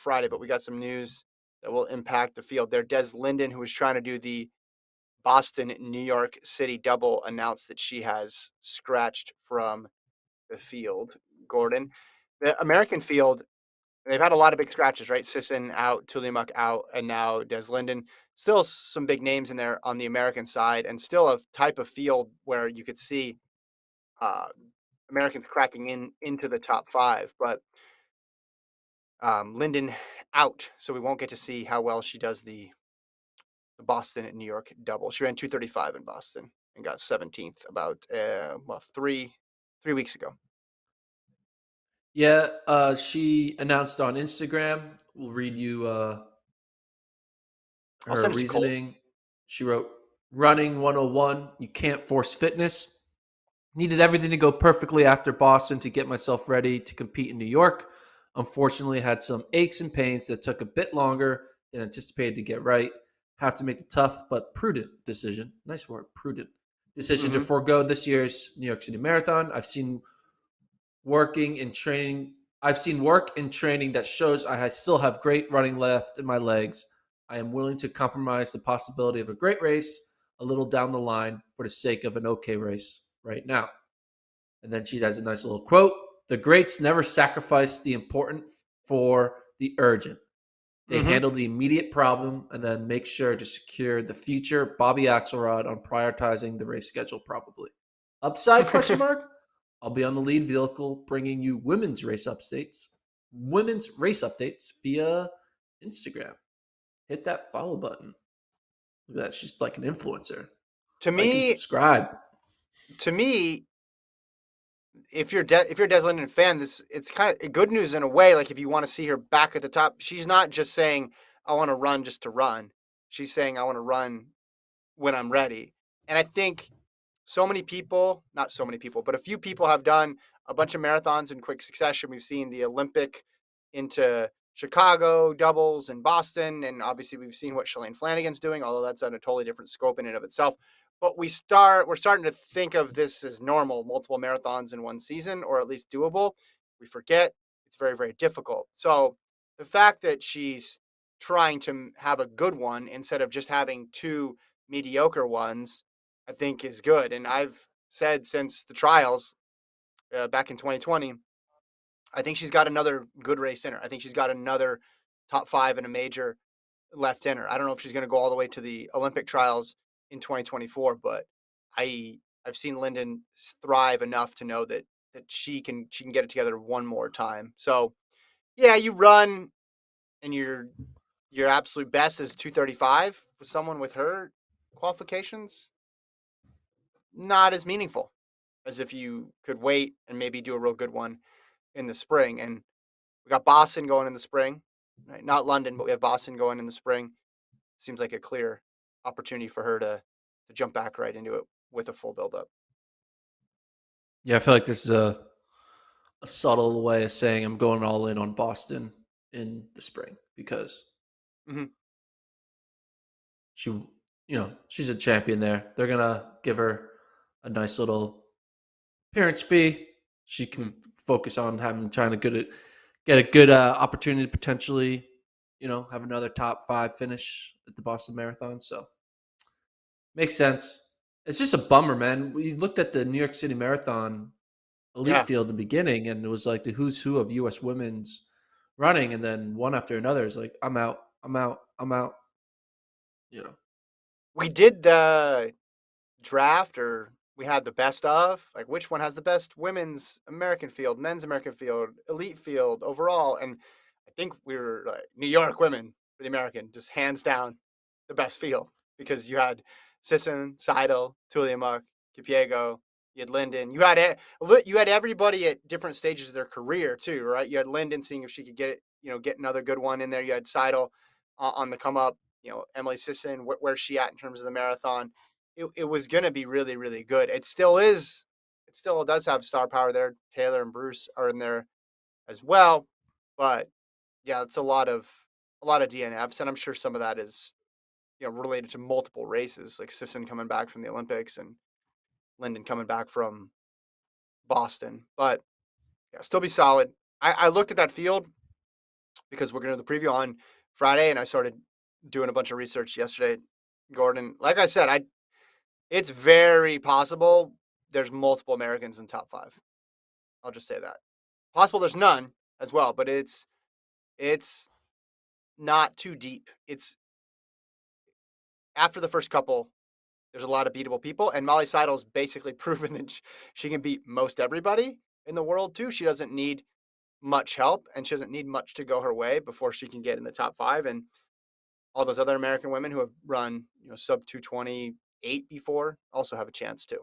Friday, but we got some news that will impact the field there. Des Linden, who was trying to do the Boston New York City double, announced that she has scratched from the field. Gordon, the American field, they've had a lot of big scratches, right? Sisson out, Tuliamuk out, and now Des Linden. Still some big names in there on the American side, and still a type of field where you could see uh, Americans cracking into the top five. But Linden out, so we won't get to see how well she does the Boston and New York double. She ran 2:35 in Boston and got 17th about 3 weeks ago. Yeah, she announced on Instagram. We'll read you I'll her send it to Cole. reasoning. She wrote, "Running 101. You can't force fitness. Needed everything to go perfectly after Boston to get myself ready to compete in New York. Unfortunately, had some aches and pains that took a bit longer than anticipated to get right. Have to make the tough but prudent decision. Nice word, prudent decision to Mm-hmm. forego this year's New York City Marathon. Working and training. I've seen work and training that shows I still have great running left in my legs. I am willing to compromise the possibility of a great race a little down the line for the sake of an okay race right now." And then she has a nice little quote: "The greats never sacrifice the important for the urgent. They Mm-hmm. handle the immediate problem and then make sure to secure the future Bobby Axelrod on prioritizing the race schedule probably. Upside question mark? I'll be on the lead vehicle bringing you women's race updates via Instagram. Hit that follow button. Look at that. She's like an influencer. to Like and me, subscribe." to me, if you're a Des Linden fan, this it's kind of good news in a way. Like if you want to see her back at the top, she's not just saying I want to run just to run. She's saying I want to run when I'm ready. And I think so many people, not so many people, but a few people have done a bunch of marathons in quick succession. We've seen the Olympic into Chicago doubles and Boston, and obviously we've seen what Shalane Flanagan's doing, although that's on a totally different scope in and of itself. But we're starting to think of this as normal, multiple marathons in one season, or at least doable. We forget it's very, very difficult. So the fact that she's trying to have a good one instead of just having two mediocre ones, I think is good. And I've said since the trials back in 2020, I think she's got another good race in her. I think she's got another top five in a major left in her. I don't know if she's going to go all the way to the Olympic trials in 2024, but I've seen Linden thrive enough to know that she can get it together one more time. So yeah, you run and your absolute best is 2:35 with someone with her qualifications. Not as meaningful as if you could wait and maybe do a real good one in the spring. And we got Boston going in the spring, right? Not London, but we have Boston going in the spring. Seems like a clear opportunity for her to jump back right into it with a full build up. Yeah, I feel like this is a subtle way of saying I'm going all in on Boston in the spring because Mm-hmm. she, she's a champion there. They're gonna give her a nice little appearance fee. She Mm-hmm. can focus on trying to get a good opportunity to potentially, have another top five finish at the Boston Marathon. So makes sense. It's just a bummer, man. We looked at the New York City Marathon elite Yeah, field in the beginning, and it was like the who's who of U.S. women's running, and then one after another is like, I'm out, I'm out, I'm out. You know, we did the draft, or we had the best of, like which one has the best women's American field, men's American field, elite field overall. And I think we were like New York women for the American, just hands down the best field because you had Sisson, Seidel, Tuliamuk, Kipiego, you had Linden, you had everybody at different stages of their career too, right? You had Linden seeing if she could get another good one in there. You had Seidel on the come up. Emily Sisson, where's she at in terms of the marathon? It was going to be really, really good. It still is. It still does have star power there. Taylor and Bruce are in there as well, but yeah, it's a lot of DNFs, and I'm sure some of that is related to multiple races, like Sisson coming back from the Olympics and Linden coming back from Boston. But yeah, still be solid. I looked at that field. because we're going to the preview on Friday, and I started doing a bunch of research yesterday. Gordon, like I said, it's very possible there's multiple Americans in top five. I'll just say that. Possible there's none as well, but it's not too deep. It's after the first couple, there's a lot of beatable people, and Molly Seidel's basically proven that she can beat most everybody in the world too. She doesn't need much help, and she doesn't need much to go her way before she can get in the top five. And all those other American women who have run, sub 228 before also have a chance too.